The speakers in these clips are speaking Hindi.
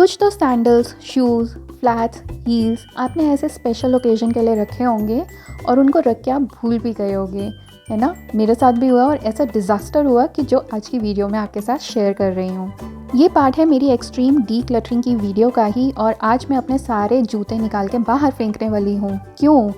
कुछ तो सैंडल्स, शूज़, फ्लैट्स, हील्स आपने ऐसे स्पेशल ओकेजन के लिए रखे होंगे और उनको रख के आप भूल भी गए होंगे, है ना। मेरे साथ भी हुआ और ऐसा डिज़ास्टर हुआ कि जो आज की वीडियो में आपके साथ शेयर कर रही हूँ। ये पार्ट है मेरी एक्सट्रीम डीक्लटरिंग की वीडियो का ही और आज मैं अपने सारे जूते निकाल के बाहर फेंकने वाली हूँ। क्यों?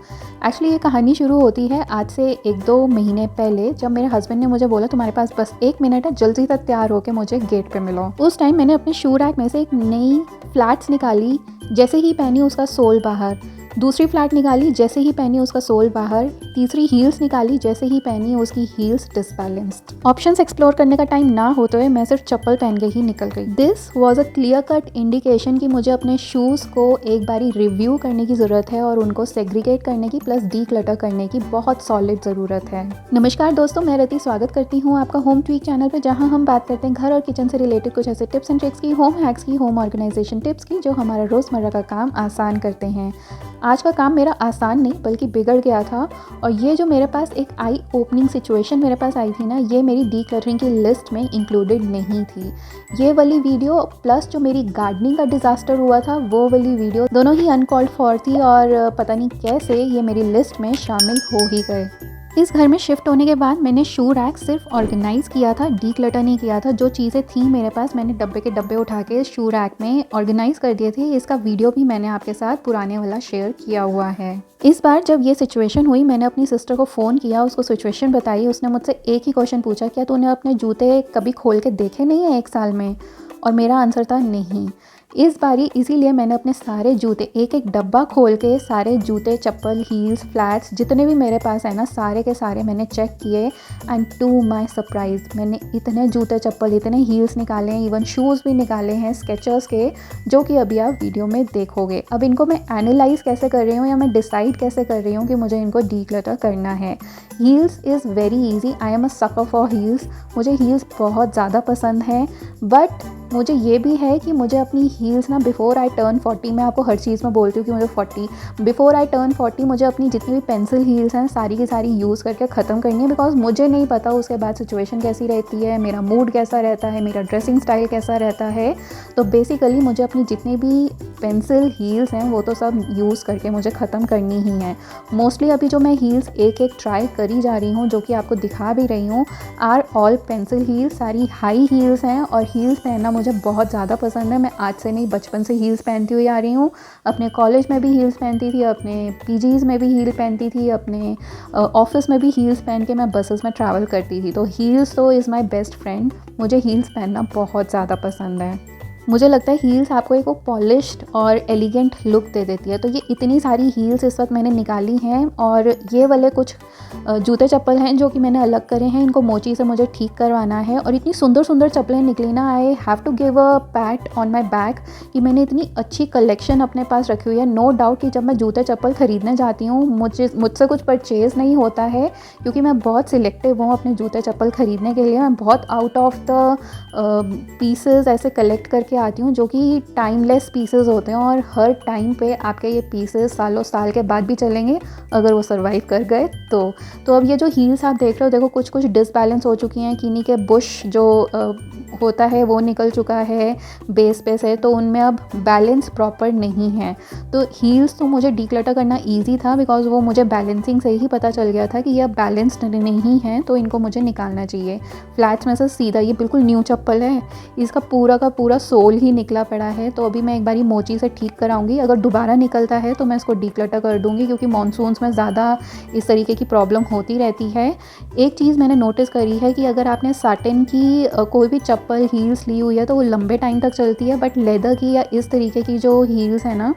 एक्चुअली ये कहानी शुरू होती है आज से 1-2 महीने पहले, जब मेरे हस्बैंड ने मुझे बोला तुम्हारे पास बस 1 मिनट है, जल्दी तक तैयार होकर मुझे गेट पे मिलो। उस टाइम मैंने अपने शू रैक में से एक नई फ्लैट्स निकाली, जैसे ही पहनी उसका सोल बाहर। दूसरी फ्लैट निकाली, जैसे ही पहनी उसका सोल बाहर। तीसरी हील्स निकाली, जैसे ही पहनी उसकी हील्स डिसबैलेंस्ड। ऑप्शंस एक्सप्लोर करने का टाइम ना होते हुए मैं सिर्फ चप्पल पहन के ही निकल गई। This was a clear cut indication कि मुझे अपने शूज़ को एक बारी रिव्यू करने की ज़रूरत है और उनको सेग्रीगेट करने की प्लस डीक्लटर करने की बहुत सॉलिड ज़रूरत है। नमस्कार दोस्तों, मैं रति स्वागत करती हूँ आपका होम ट्वीक चैनल पर, जहाँ हम बात करते हैं घर और किचन से रिलेटेड कुछ ऐसे टिप्स एंड ट्रिक्स की, होम हैक्स की, होम ऑर्गेनाइजेशन टिप्स की, जो हमारा रोज़मर्रा का काम आसान करते हैं। आज का काम मेरा आसान नहीं बल्कि बिगड़ गया था और ये जो मेरे पास एक आई ओपनिंग सिचुएशन मेरे पास आई थी ना, ये मेरी डीक्लटरिंग की लिस्ट में इंक्लूडेड नहीं थी। ये वाली वीडियो प्लस जो मेरी गार्डनिंग का डिज़ास्टर हुआ था वो वाली वीडियो, दोनों ही अनकॉल्ड फॉर थी और पता नहीं कैसे ये मेरी लिस्ट में शामिल हो ही गए। इस घर में शिफ्ट होने के बाद मैंने शू रैक सिर्फ ऑर्गेनाइज़ किया था, डीक्लटर नहीं किया था। जो चीज़ें थी मेरे पास मैंने डब्बे के डब्बे उठा के शू रैक में ऑर्गेनाइज़ कर दिए थे। इसका वीडियो भी मैंने आपके साथ पुराने वाला शेयर किया हुआ है। इस बार जब ये सिचुएशन हुई, मैंने अपनी सिस्टर को फ़ोन किया, उसको सिचुएशन बताई। उसने मुझसे एक ही क्वेश्चन पूछा, क्या तूने अपने जूते कभी खोल के देखे नहीं है 1 साल में? और मेरा आंसर था नहीं। इस बारी इसीलिए मैंने अपने सारे जूते एक एक डब्बा खोल के सारे जूते, चप्पल, हील्स, फ्लैट्स जितने भी मेरे पास है ना, सारे के सारे मैंने चेक किए। एंड टू माय सरप्राइज़ मैंने इतने जूते, चप्पल, इतने हील्स निकाले हैं, इवन शूज़ भी निकाले हैं स्केचर्स के, जो कि अभी आप वीडियो में देखोगे। अब इनको मैं एनालाइज़ कैसे कर रही हूँ या मैं डिसाइड कैसे कर रही हूँ कि मुझे इनको डीक्लटर करना है। Heels is very easy. I am a sucker for heels. मुझे हील्स बहुत ज़्यादा पसंद हैं, बट मुझे ये भी है कि मुझे अपनी हील्स ना बिफ़ोर आई टर्न 40, मैं आपको हर चीज़ में बोलती हूँ कि मुझे 40 बिफ़ोर आई टर्न 40 मुझे अपनी जितनी भी पेंसिल हील्स हैं सारी की सारी यूज़ करके ख़त्म करनी है। बिकॉज मुझे नहीं पता उसके बाद सिचुएशन कैसी रहती है, मेरा मूड कैसा रहता है, मेरा ड्रेसिंग स्टाइल कैसा रहता है। तो बेसिकली मुझे अपनी जितनी भी पेंसिल हील्स हैं वो तो सब यूज़ करके मुझे ख़त्म करनी ही है। मोस्टली अभी जो मैं हील्स एक एक ट्राई करी जा रही हूँ, जो कि आपको दिखा भी रही हूँ, आर ऑल पेंसिल हील्स। सारी हाई हील्स हैं और हील्स पहनना मुझे बहुत ज़्यादा पसंद है। मैं आज से नहीं, बचपन से हील्स पहनती हुई आ रही हूँ। अपने कॉलेज में भी हील्स पहनती थी, अपने पीजीज़ में भी हील पहनती थी, अपने ऑफिस में भी हील्स पहन के मैं बसेस में ट्रैवल करती थी। तो हील्स तो इज़ माई बेस्ट फ्रेंड। मुझे हील्स पहनना बहुत ज़्यादा पसंद है। मुझे लगता है हील्स आपको एक वो पॉलिश्ड और एलिगेंट लुक दे देती है। तो ये इतनी सारी हील्स इस वक्त मैंने निकाली हैं और ये वाले कुछ जूते चप्पल हैं जो कि मैंने अलग करे हैं। इनको मोची से मुझे ठीक करवाना है और इतनी सुंदर सुंदर चप्पलें निकली ना, I have to give a pat on my back कि मैंने इतनी अच्छी कलेक्शन अपने पास रखी हुई है। नो डाउट कि जब मैं जूते चप्पल ख़रीदने जाती हूँ मुझसे कुछ परचेज़ नहीं होता है, क्योंकि मैं बहुत सिलेक्टिव हूँ अपने जूते चप्पल ख़रीदने के लिए। मैं बहुत आउट ऑफ द पीसेस ऐसे कलेक्ट करके आती हूँ जो कि टाइमलेस पीसेस होते हैं और हर टाइम पे आपके ये पीसेस सालों साल के बाद भी चलेंगे अगर वो सर्वाइव कर गए तो अब ये जो हील्स आप देख रहे हो, देखो कुछ कुछ डिसबैलेंस हो चुकी हैं। किन्हीं के बुश जो होता है वो निकल चुका है बेस पे से, तो उनमें अब बैलेंस प्रॉपर नहीं है। तो हील्स तो मुझे डीक्लटर करना ईजी था बिकॉज वो मुझे बैलेंसिंग से ही पता चल गया था कि ये बैलेंस्ड नहीं है, तो इनको मुझे निकालना चाहिए। फ्लैट्स में से सीधा ये बिल्कुल न्यू चप्पल है, इसका पूरा का पूरा सोल ही निकला पड़ा है। तो अभी मैं एक बारी मोची से ठीक कराऊंगी, अगर दोबारा निकलता है तो मैं इसको डीक्लटर कर दूंगी, क्योंकि मॉनसून्स में ज़्यादा इस तरीके की प्रॉब्लम होती रहती है। एक चीज़ मैंने नोटिस करी है कि अगर आपने साटिन की कोई भी चप्पल हील्स ली हुई है तो वो लंबे टाइम तक चलती है, बट लेदर की या इस तरीके की जो हील्स है ना,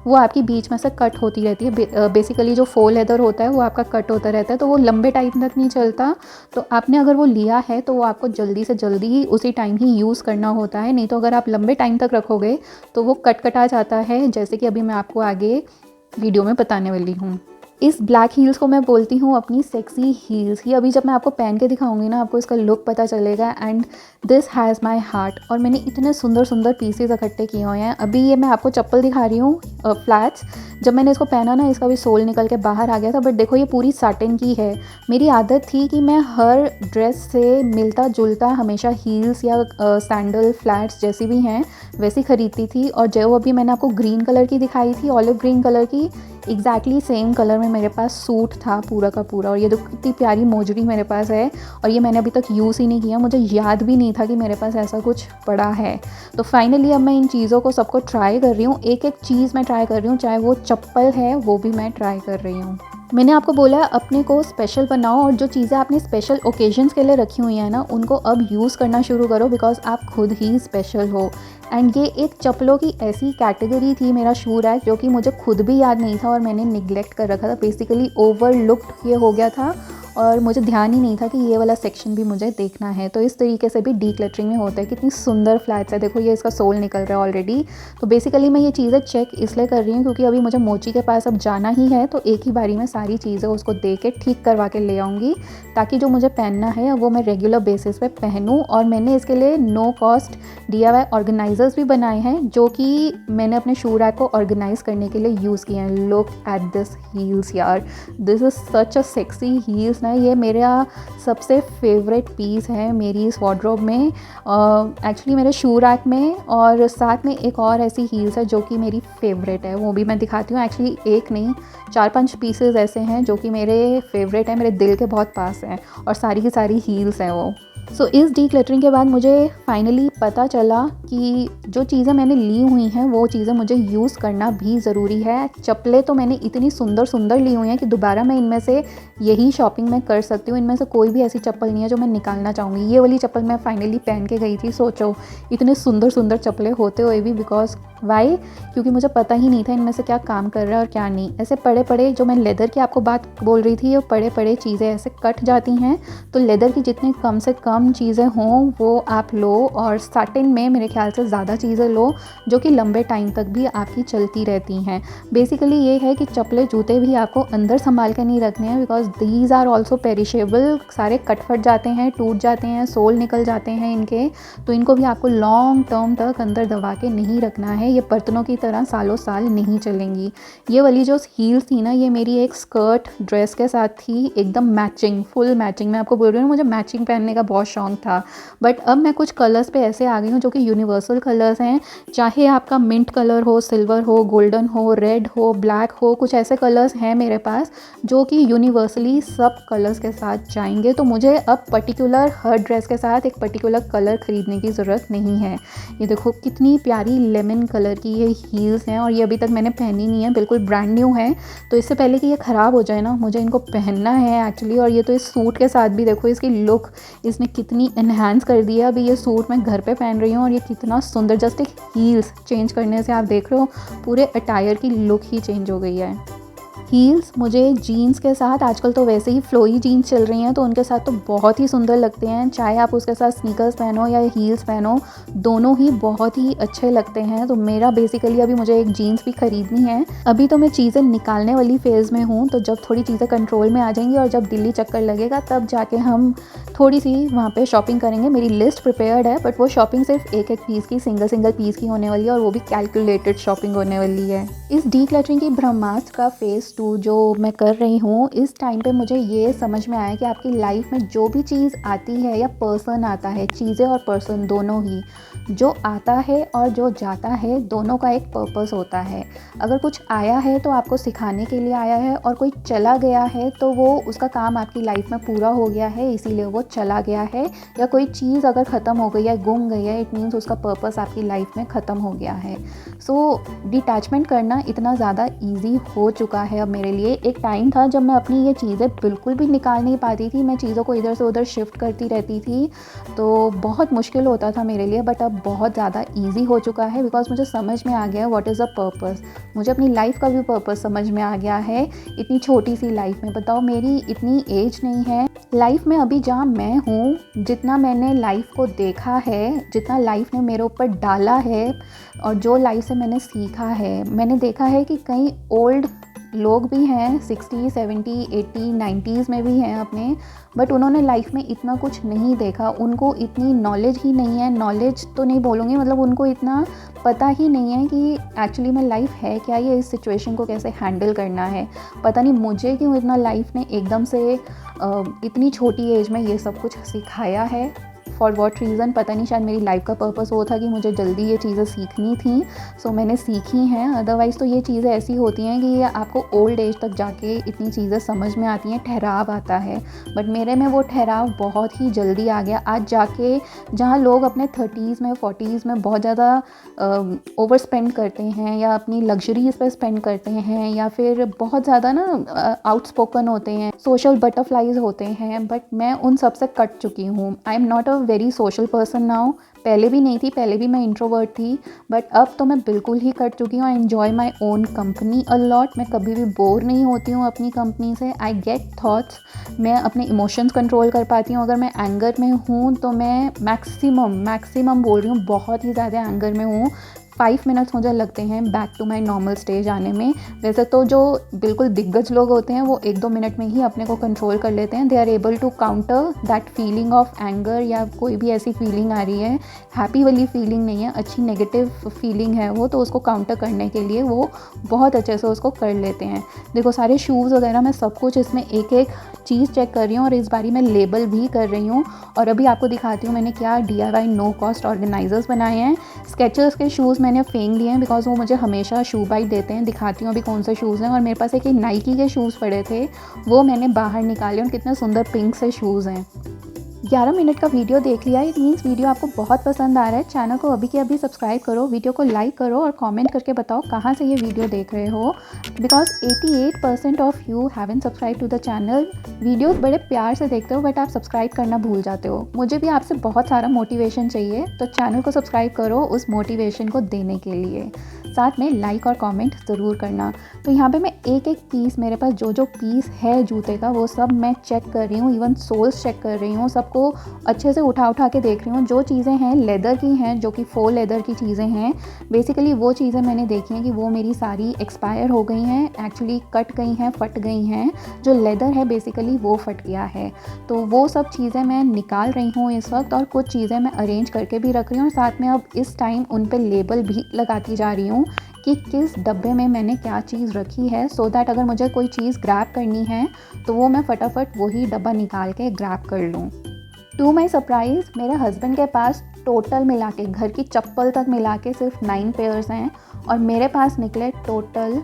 वो आपकी बीच में से कट होती रहती है। बेसिकली जो फोल लेदर होता है वो आपका कट होता रहता है, तो वो लंबे टाइम तक नहीं चलता। तो आपने अगर वो लिया है तो वो आपको जल्दी से जल्दी ही उसी टाइम ही यूज़ करना होता है, नहीं तो अगर आप लंबे टाइम तक रखोगे तो वो कट कटा जाता है, जैसे कि अभी मैं आपको आगे वीडियो में बताने वाली हूँ। इस ब्लैक हील्स को मैं बोलती हूँ अपनी सेक्सी हील्स। ये अभी जब मैं आपको पहन के दिखाऊंगी ना, आपको इसका लुक पता चलेगा। And this has my heart. और मैंने इतने सुंदर सुंदर पीसेज इकट्ठे किए हुए हैं। अभी ये मैं आपको चप्पल दिखा रही हूँ, फ्लैट्स। जब मैंने इसको पहना ना, इसका भी सोल निकल के बाहर आ गया था, बट देखो ये पूरी साटिन की है। मेरी आदत थी कि मैं हर ड्रेस से मिलता जुलता हमेशा हील्स या सैंडल फ्लैट्स जैसी भी हैं वैसी ख़रीदती थी। और जो अभी मैंने आपको ग्रीन कलर की दिखाई थी, ऑलिव ग्रीन कलर की, एग्जैक्टली सेम कलर में मेरे पास सूट था पूरा का पूरा। और ये तो कितनी प्यारी मोजरी मेरे पास है, और ये मैंने अभी तक यूज़ ही नहीं किया, मुझे याद भी नहीं था कि मेरे पास ऐसा कुछ पड़ा है। तो फाइनली अब मैं इन चीज़ों को सबको ट्राई कर रही हूँ, एक एक चीज़ मैं ट्राई कर रही हूँ, चाहे वो चप्पल है वो भी मैं ट्राई कर रही हूँ। मैंने आपको बोला अपने को स्पेशल बनाओ, और जो चीज़ें आपने स्पेशल ओकेजन्स के लिए रखी हुई हैं ना, उनको अब यूज़ करना शुरू करो, बिकॉज आप खुद ही स्पेशल हो। एंड ये एक चप्पलों की ऐसी कैटेगरी थी, मेरा शू रैक, जो कि मुझे खुद भी याद नहीं था और मैंने निगलेक्ट कर रखा था। बेसिकली ओवरलुक्ड ये हो गया था, और मुझे ध्यान ही नहीं था कि ये वाला सेक्शन भी मुझे देखना है। तो इस तरीके से भी डीक्लटरिंग में होता है। कितनी सुंदर फ्लैट्स है, देखो ये इसका सोल निकल रहा है ऑलरेडी। तो बेसिकली मैं ये चीज़ें चेक इसलिए कर रही हूँ क्योंकि अभी मुझे मोची के पास अब जाना ही है, तो एक ही बारी में सारी चीज़ें उसको दे के ठीक करवा के ले आऊँगी, ताकि जो मुझे पहनना है वो मैं रेगुलर बेसिस पे पहनूँ। और मैंने इसके लिए नो कॉस्ट DIY ऑर्गेनाइजर्स भी बनाए हैं, जो कि मैंने अपने शू रैक को ऑर्गेनाइज करने के लिए यूज़ किए हैं। लुक एट दिस हील्स यार, this is such a sexy heels ना। ये मेरा सबसे फेवरेट पीस है मेरी इस वार्डरोब में, एक्चुअली मेरे शू रैक में। और साथ में एक और ऐसी हील्स है जो कि मेरी फेवरेट है, वो भी मैं दिखाती हूँ। एक्चुअली एक नहीं, 4-5 पीसेस ऐसे हैं जो कि मेरे फेवरेट हैं, मेरे दिल के बहुत पास हैं, और सारी की सारी हील्स हैं वो। सो इस डीक्लटरिंग के बाद मुझे फाइनली पता चला कि जो चीज़ें मैंने ली हुई हैं वो चीज़ें मुझे यूज़ करना भी ज़रूरी है। चप्पलें तो मैंने इतनी सुंदर सुंदर ली हुई हैं कि दोबारा मैं इनमें से यही शॉपिंग मैं कर सकती हूँ। इनमें से कोई भी ऐसी चप्पल नहीं है जो मैं निकालना चाहूँगी। ये वाली चप्पल मैं फाइनली पहन के गई थी। सोचो इतने सुंदर सुंदर चप्पलें होते हुए भी, बिकॉज वाई, क्योंकि मुझे पता ही नहीं था इनमें से क्या काम कर रहा है और क्या नहीं। ऐसे पड़े पड़े, जो मैं लेदर की आपको बात बोल रही थी, ये पड़े पड़े चीज़ें ऐसे कट जाती हैं। तो लेदर की जितनी कम से कम चीज़ें हों वो आप लो, और साटिन में मेरे ख्याल से ज़्यादा चीज़ें लो, जो कि लंबे टाइम तक भी आपकी चलती रहती हैं। बेसिकली ये है कि चप्पलें जूते भी आपको अंदर संभाल के नहीं रखने हैं, because these are also perishable. सारे कट फट जाते हैं, टूट जाते हैं, सोल निकल जाते हैं इनके, तो इनको भी आपको लॉन्ग टर्म तक अंदर दबा के नहीं रखना है। ये बर्तनों की तरह सालों साल नहीं चलेंगी। ये वाली जो हील्स थी ना, ये मेरी एक स्कर्ट ड्रेस के साथ थी, एकदम मैचिंग, फुल मैचिंग। मैं आपको बोल रही हूँ मुझे मैचिंग पहनने का बहुत शौक था। बट अब मैं कुछ कलर्स पे ऐसे आ गई हूँ जो कि यूनिवर्सल कलर्स हैं। चाहे आपका मिंट कलर हो, सिल्वर हो, गोल्डन हो, रेड हो, ब्लैक हो, कुछ ऐसे कलर्स हैं मेरे पास जो कि यूनिवर्सली सब कलर्स के साथ जाएंगे। तो मुझे अब पर्टिकुलर हर ड्रेस के साथ एक पर्टिकुलर कलर ख़रीदने की ज़रूरत नहीं है। ये देखो कितनी प्यारी लेमन कलर की ये हील्स हैं, और ये अभी तक मैंने पहनी नहीं है, बिल्कुल ब्रांड न्यू है। तो इससे पहले कि ये ख़राब हो जाए ना, मुझे इनको पहनना है एक्चुअली। और ये तो इस सूट के साथ भी देखो इसकी लुक इसने कितनी एनहांस कर दिया। अभी ये सूट मैं घर पे पहन रही हूँ और ये कितना सुंदर, जस्ट एक हील्स चेंज करने से आप देख रहे हो पूरे अटायर की लुक ही चेंज हो गई है। हील्स मुझे जीन्स के साथ, आजकल तो वैसे ही फ्लोई जीन्स चल रही हैं, तो उनके साथ तो बहुत ही सुंदर लगते हैं। चाहे आप उसके साथ स्नीकर्स पहनो या हील्स पहनो, दोनों ही बहुत ही अच्छे लगते हैं। तो मेरा बेसिकली अभी मुझे एक जीन्स भी ख़रीदनी है। अभी तो मैं चीज़ें निकालने वाली फेज़ में हूँ, तो जब थोड़ी चीज़ें कंट्रोल में आ जाएंगी और जब दिल्ली चक्कर लगेगा तब जाके हम थोड़ी सी वहाँ पे शॉपिंग करेंगे। मेरी लिस्ट प्रिपेयर्ड है, बट वो शॉपिंग सिर्फ एक एक पीस की, सिंगल सिंगल पीस की होने वाली है, और वो भी कैलकुलेटेड शॉपिंग होने वाली है। इस डीक्लटरिंग की ब्रह्मास्त्र का फेज़ 2 जो मैं कर रही हूँ, इस टाइम पे मुझे ये समझ में आया कि आपकी लाइफ में जो भी चीज़ आती है या पर्सन आता है, चीज़ें और पर्सन दोनों ही, जो आता है और जो जाता है, दोनों का एक पर्पस होता है। अगर कुछ आया है तो आपको सिखाने के लिए आया है, और कोई चला गया है तो वो उसका काम आपकी लाइफ में पूरा हो गया है, इसीलिए वो चला गया है। या कोई चीज़ अगर ख़त्म हो गई है, गुम गई है, इट मीन्स उसका पर्पस आपकी लाइफ में ख़त्म हो गया है। सो डिटैचमेंट करना इतना ज़्यादा ईजी हो चुका है अब मेरे लिए। एक टाइम था जब मैं अपनी ये चीज़ें बिल्कुल भी निकाल नहीं पाती थी, मैं चीज़ों को इधर से उधर शिफ्ट करती रहती थी, तो बहुत मुश्किल होता था मेरे लिए। बट अब बहुत ज़्यादा ईजी हो चुका है, बिकॉज मुझे समझ में आ गया है व्हाट इज़ अ पर्पस। मुझे अपनी लाइफ का भी पर्पस समझ में आ गया है इतनी छोटी सी लाइफ में। बताओ मेरी इतनी एज नहीं है लाइफ में, अभी जहाँ मैं हूँ, जितना मैंने लाइफ को देखा है, जितना लाइफ ने मेरे ऊपर डाला है, और जो लाइफ से मैंने सीखा है, मैंने देखा है कि कई ओल्ड लोग भी हैं 60, 70, 80, 90s में भी हैं अपने, बट उन्होंने लाइफ में इतना कुछ नहीं देखा, उनको इतनी नॉलेज ही नहीं है, नॉलेज तो नहीं बोलूँगी, मतलब उनको इतना पता ही नहीं है कि एक्चुअली में लाइफ है क्या, ये इस सिचुएशन को कैसे हैंडल करना है। पता नहीं मुझे क्यों इतना लाइफ ने एकदम से इतनी छोटी एज में ये सब कुछ सिखाया है। फॉर वॉट रीज़न पता नहीं, शायद मेरी लाइफ का पर्पस वो था कि मुझे जल्दी ये चीज़ें सीखनी थी, सो मैंने सीखी हैं। अदरवाइज़ तो ये चीज़ें ऐसी होती हैं कि ये आपको ओल्ड एज तक जाके इतनी चीज़ें समझ में आती हैं, ठहराव आता है, बट मेरे में वो ठहराव बहुत ही जल्दी आ गया। आज जाके जहाँ लोग अपने 30s में 40s में बहुत ज़्यादा ओवर स्पेंड करते हैं या अपनी लग्जरीज पे स्पेंड करते हैं या फिर बहुत ज़्यादा ना आउटस्पोकन होते हैं, सोशल बटरफ्लाइज होते हैं, बट मैं उन सब से कट चुकी हूँ। I am not a very social person now, पहले भी नहीं थी, पहले भी मैं इंट्रोवर्ट थी, बट अब तो मैं बिल्कुल ही कट चुकी हूँ। I enjoy my own company a lot, मैं कभी भी बोर नहीं होती हूँ अपनी कंपनी से। आई गेट थॉट्स, मैं अपने इमोशंस कंट्रोल कर पाती हूँ। अगर मैं एंगर में हूँ तो मैं मैक्सिमम बोल रही हूँ, बहुत ही ज़्यादा एंगर में हूँ, 5 मिनट्स मुझे लगते हैं back to my normal stage आने में। वैसे तो जो बिल्कुल दिग्गज लोग होते हैं वो 1-2 मिनट में ही अपने को कंट्रोल कर लेते हैं, they are able to counter that feeling of anger, या कोई भी ऐसी फीलिंग आ रही है, हैप्पी वाली फीलिंग नहीं है, अच्छी नेगेटिव फीलिंग है वो, तो उसको काउंटर करने के लिए वो बहुत अच्छे से उसको कर लेते हैं। देखो सारे शूज़ वगैरह मैं सब कुछ इसमें एक एक चीज़ चेक कर रही हूँ और इस बारी मैं लेबल भी कर रही हूँ। और अभी आपको दिखाती हूँ मैंने क्या DIY नो कॉस्ट ऑर्गेनाइजर्स बनाए हैं। स्केचर्स के शूज़ मैंने फेंक दिए हैं बिकॉज वो मुझे हमेशा शू बाइट देते हैं। दिखाती हूँ अभी कौन से शूज़ हैं। और मेरे पास एक नाइकी के शूज़ पड़े थे, वो मैंने बाहर निकाले और कितने सुंदर पिंक से शूज़ हैं। 11 मिनट का वीडियो देख लिया, इट मीन्स वीडियो आपको बहुत पसंद आ रहा है। चैनल को अभी के अभी सब्सक्राइब करो, वीडियो को लाइक करो और कमेंट करके बताओ कहाँ से ये वीडियो देख रहे हो, because 88% of you haven't subscribe to the channel. Videos बड़े प्यार से देखते हो बट आप सब्सक्राइब करना भूल जाते हो। मुझे भी आपसे बहुत सारा मोटिवेशन चाहिए, तो चैनल को सब्सक्राइब करो उस मोटिवेशन को देने के लिए। साथ में लाइक और कमेंट ज़रूर करना। तो यहाँ पे मैं एक एक पीस, मेरे पास जो जो पीस है जूते का वो सब मैं चेक कर रही हूँ, इवन सोल्स चेक कर रही हूँ, सबको अच्छे से उठा के देख रही हूँ। जो चीज़ें हैं लेदर की हैं, जो कि फोल लेदर की चीज़ें हैं, बेसिकली वो चीज़ें मैंने देखी हैं कि वो मेरी सारी एक्सपायर हो गई हैं, एक्चुअली कट गई हैं, फट गई हैं। जो लेदर है बेसिकली वो फट गया है, तो वो सब चीज़ें मैं निकाल रही हूँ इस वक्त, और कुछ चीज़ें मैं अरेंज करके भी रख रही हूँ। और साथ में अब इस टाइम उन पर लेबल भी लगाती जा रही हूँ कि किस डब्बे में मैंने क्या चीज़ रखी है, सो दैट अगर मुझे कोई चीज़ ग्रैब करनी है तो वो मैं फटाफट वही डब्बा निकाल के ग्रैब कर लूँ। टू माई सरप्राइज़ मेरे हस्बैंड के पास टोटल मिला के, घर की चप्पल तक मिला के सिर्फ 9 पेयर्स हैं, और मेरे पास निकले टोटल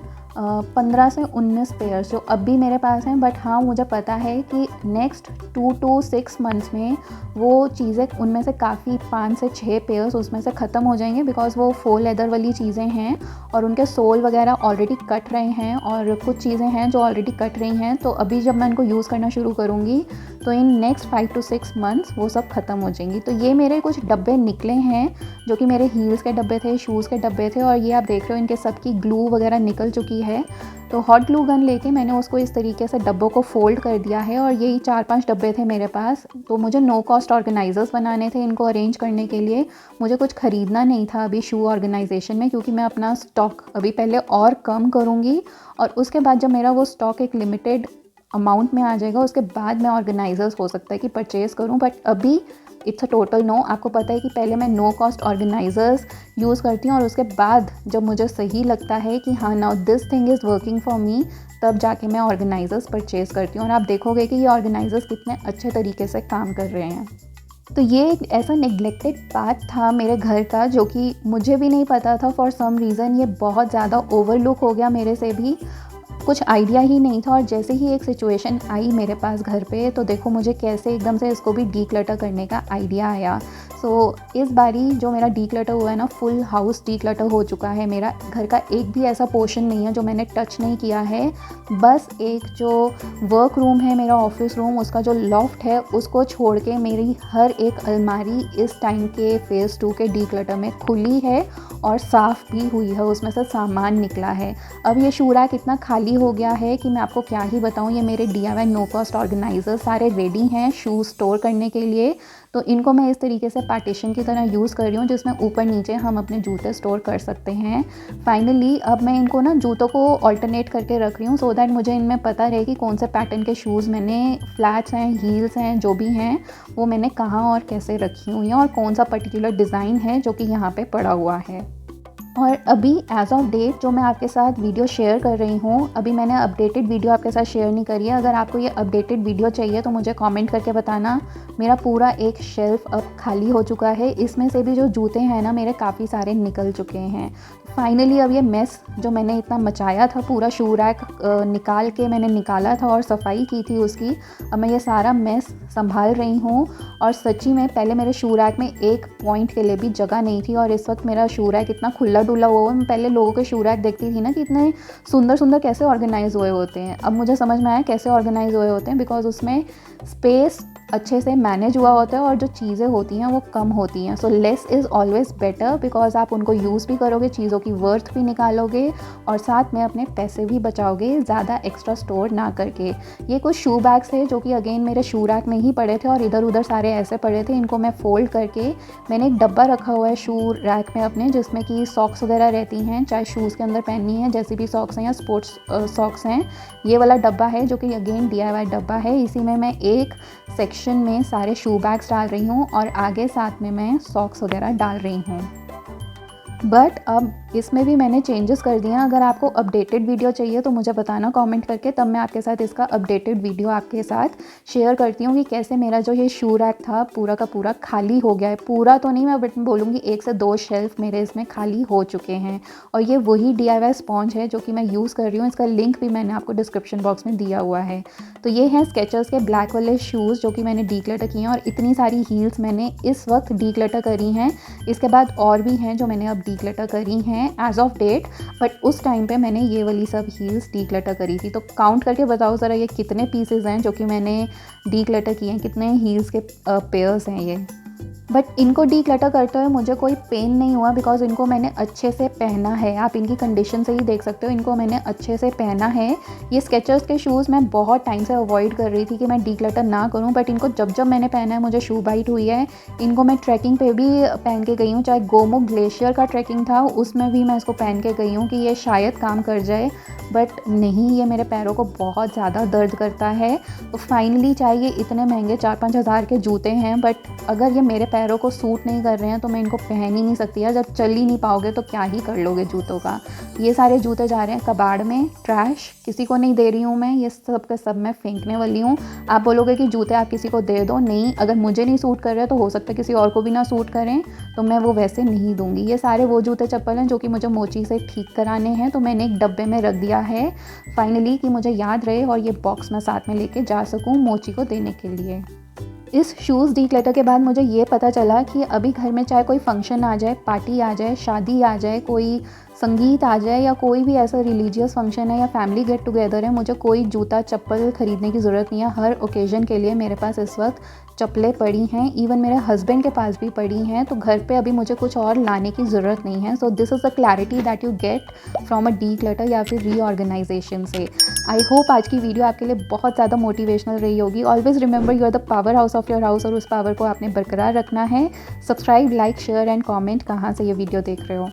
15 से 19 पेयर्स जो अब भी मेरे पास हैं। बट हाँ, मुझे पता है कि नेक्स्ट 2 to 6 मंथ्स में वो चीज़ें, उनमें से काफ़ी 5 से 6 पेयर्स उसमें से ख़त्म हो जाएंगे, बिकॉज़ वो फोल लेदर वाली चीज़ें हैं और उनके सोल वगैरह ऑलरेडी कट रहे हैं, और कुछ चीज़ें हैं जो ऑलरेडी कट रही हैं। तो अभी जब मैं उनको यूज़ करना शुरू करूँगी तो इन नेक्स्ट 5 to 6 मंथ्स वो सब ख़त्म हो जाएंगी। तो ये मेरे कुछ डब्बे निकले हैं जो कि मेरे हील्स के डब्बे थे, शूज़ के डब्बे थे, और ये आप देख रहे हो इनके सब की ग्लू वगैरह निकल चुकी है। तो हॉट ग्लू गन लेके मैंने उसको इस तरीके से डब्बों को फोल्ड कर दिया है, और यही 4-5 डब्बे थे मेरे पास। तो मुझे नो कॉस्ट ऑर्गेनाइजर्स बनाने थे इनको अरेंज करने के लिए, मुझे कुछ ख़रीदना नहीं था अभी शू ऑर्गेनाइजेशन में, क्योंकि मैं अपना स्टॉक अभी पहले और कम करूँगी, और उसके बाद जब मेरा वो स्टॉक एक लिमिटेड अमाउंट में आ जाएगा उसके बाद मैं ऑर्गेनाइजर्स हो सकता है कि परचेज़ करूं। बट अभी इट्स अ टोटल नो। आपको पता है कि पहले मैं नो कॉस्ट ऑर्गेनाइजर्स यूज़ करती हूँ, और उसके बाद जब मुझे सही लगता है कि हाँ now this thing is working for me, तब जाके मैं ऑर्गेनाइजर्स परचेज़ करती हूँ। और आप देखोगे कि ये ऑर्गेनाइजर्स कितने अच्छे तरीके से काम कर रहे हैं। तो ये एक ऐसा नेग्लेक्टेड पार्ट था मेरे घर का जो कि मुझे भी नहीं पता था, फॉर सम रीज़न ये बहुत ज़्यादा ओवरलुक हो गया मेरे से भी, कुछ आइडिया ही नहीं था। और जैसे ही एक सिचुएशन आई मेरे पास घर पे, तो देखो मुझे कैसे एकदम से इसको भी डीक्लटर करने का आइडिया आया। सो इस बारी जो मेरा डीक्लटर हुआ है ना, फुल हाउस डीक्लटर हो चुका है। मेरा घर का एक भी ऐसा पोर्शन नहीं है जो मैंने टच नहीं किया है। बस एक जो वर्क रूम है, मेरा ऑफिस रूम, उसका जो लॉफ्ट है उसको छोड़ के मेरी हर एक अलमारी इस टाइम के फेज़ 2 के डीक्लटर में खुली है और साफ़ भी हुई है, उसमें से सामान निकला है। अब ये शू रैक इतना खाली हो गया है कि मैं आपको क्या ही बताऊँ। ये मेरे DIY नो कॉस्ट ऑर्गेनाइज़र सारे रेडी हैं शूज़ स्टोर करने के लिए। तो इनको मैं इस तरीके से पार्टीशन की तरह यूज़ कर रही हूँ, जिसमें ऊपर नीचे हम अपने जूते स्टोर कर सकते हैं। फाइनली अब मैं इनको ना जूतों को ऑल्टरनेट करके रख रही हूँ, सो दैट मुझे इनमें पता रहे कि कौन से पैटर्न के शूज़ मैंने, फ्लैट्स हैं, हील्स हैं, जो भी हैं वो मैंने कहाँ और कैसे रखी हुई हैं, और कौन सा पर्टिकुलर डिज़ाइन है जो कि यहाँ पे पड़ा हुआ है। और अभी एज़ ऑफ डेट जो मैं आपके साथ वीडियो शेयर कर रही हूँ, अभी मैंने अपडेटेड वीडियो आपके साथ शेयर नहीं करी है। अगर आपको ये अपडेटेड वीडियो चाहिए तो मुझे कमेंट करके बताना। मेरा पूरा एक शेल्फ़ अब खाली हो चुका है। इसमें से भी जो जूते हैं ना, मेरे काफ़ी सारे निकल चुके हैं। फाइनली अब ये मेस जो मैंने इतना मचाया था, पूरा शू रैक निकाल के मैंने निकाला था और सफाई की थी उसकी, अब मैं ये सारा मेस संभाल रही हूँ। और सच्ची में पहले मेरे शू रैक में एक पॉइंट के लिए भी जगह नहीं थी, और इस वक्त मेरा शू रैक इतना खुला डुला हुआ। मैं पहले लोगों के शू रैक देखती थी ना कि इतने सुंदर सुंदर कैसे ऑर्गेनाइज हुए होते हैं। अब मुझे समझ में आया कैसे ऑर्गेनाइज हुए होते हैं, बिकॉज उसमें स्पेस अच्छे से मैनेज हुआ होता है और जो चीज़ें होती हैं वो कम होती हैं। So less is always better, because आप उनको यूज़ भी करोगे, चीज़ों की वर्थ भी निकालोगे और साथ में अपने पैसे भी बचाओगे ज़्यादा एक्स्ट्रा स्टोर ना करके। ये कुछ शू बैग्स थे जो कि अगेन मेरे शू रैक में ही पड़े थे और इधर उधर सारे ऐसे पड़े थे। इनको मैं फ़ोल्ड करके मैंने एक डब्बा रखा हुआ है शू रैक में अपने, जिसमें कि सॉक्स वगैरह रहती हैं, चाहे शूज़ के अंदर पहननी है, जैसी भी सॉक्स हैं या स्पोर्ट्स सॉक्स हैं। ये वाला डब्बा है जो कि अगेन DIY डब्बा है। इसी में मैं एक सेक्शन में सारे शू बैग्स डाल रही हूँ और आगे साथ में मैं सॉक्स वगैरह डाल रही हूँ। बट अब इसमें भी मैंने चेंजेस कर दिए हैं। अगर आपको अपडेटेड वीडियो चाहिए तो मुझे बताना कमेंट करके, तब मैं आपके साथ इसका अपडेटेड वीडियो आपके साथ शेयर करती हूँ कि कैसे मेरा जो ये शू रैक था पूरा का पूरा खाली हो गया है। पूरा तो नहीं, मैं बट बोलूँगी 1 से 2 शेल्फ मेरे इसमें खाली हो चुके हैं। और ये वही DIY स्पॉन्ज है जो कि मैं यूज़ कर रही हूँ। इसका लिंक भी मैंने आपको डिस्क्रिप्शन बॉक्स में दिया हुआ है। तो ये हैं स्केचर्स के ब्लैक वाले शूज़ जो कि मैंने डीक्लटर किए हैं, और इतनी सारी हील्स मैंने इस वक्त डीक्लटर करी हैं। इसके बाद और भी हैं जो मैंने अब डीक्लटर करी हैं एज ऑफ डेट, बट उस टाइम पे मैंने ये वाली सब हील्स डीक्लटर करी थी। तो काउंट करके बताओ ज़रा ये कितने पीसेज हैं जो कि मैंने डीक्लटर किए हैं, कितने हील्स के पेयर्स हैं ये। बट इनको डीक्लटर करते हुए मुझे कोई पेन नहीं हुआ, बिकॉज इनको मैंने अच्छे से पहना है। आप इनकी कंडीशन से ही देख सकते हो, इनको मैंने अच्छे से पहना है। ये स्केचर्स के शूज़ मैं बहुत टाइम से अवॉइड कर रही थी कि मैं डीक्लटर ना करूं, बट इनको जब जब मैंने पहना है मुझे शू बाइट हुई है। इनको मैं ट्रैकिंग पे भी पहन के गई हूँ, चाहे गोमुख ग्लेशियर का ट्रैकिंग था उसमें भी मैं इसको पहन के गई हूँ कि ये शायद काम कर जाए, बट नहीं, ये मेरे पैरों को बहुत ज़्यादा दर्द करता है। तो फाइनली चाहे ये इतने महंगे 4-5 हज़ार के जूते हैं, बट अगर ये मेरे पैरों को सूट नहीं कर रहे हैं तो मैं इनको पहन ही नहीं सकती यार। जब चल ही नहीं पाओगे तो क्या ही कर लोगे जूतों का। ये सारे जूते जा रहे हैं कबाड़ में, ट्रैश, किसी को नहीं दे रही हूँ मैं, ये सब के सब मैं फेंकने वाली हूँ। आप बोलोगे कि जूते आप किसी को दे दो, नहीं, अगर मुझे नहीं सूट कर रहे तो हो सकता है किसी और को भी ना सूट करें, तो मैं वो वैसे नहीं दूँगी। ये सारे वो जूते चप्पल हैं जो कि मुझे मोची से ठीक कराने हैं, तो मैंने एक डब्बे में रख दिया है फाइनली कि मुझे याद रहे और ये बॉक्स मैं साथ में लेके जा सकूँ मोची को देने के लिए। इस शूज़ डीक्लटर के बाद मुझे ये पता चला कि अभी घर में चाहे कोई फंक्शन आ जाए, पार्टी आ जाए, शादी आ जाए, कोई संगीत आ जाए, या कोई भी ऐसा रिलीजियस फंक्शन है या फैमिली गेट टुगेदर है, मुझे कोई जूता चप्पल ख़रीदने की ज़रूरत नहीं है। हर ओकेज़न के लिए मेरे पास इस वक्त चप्पलें पड़ी हैं, इवन मेरे हस्बैंड के पास भी पड़ी हैं। तो घर पे अभी मुझे कुछ और लाने की ज़रूरत नहीं है। So this is the clarity that you get from a declutter या फिर रीऑर्गेनाइजेशन से। आई होप आज की वीडियो आपके लिए बहुत ज़्यादा मोटिवेशनल रही होगी। Always remember you are the powerhouse of your house, और उस पावर को आपने बरकरार रखना है। Subscribe, like, share and comment कहाँ से ये वीडियो देख रहे हो।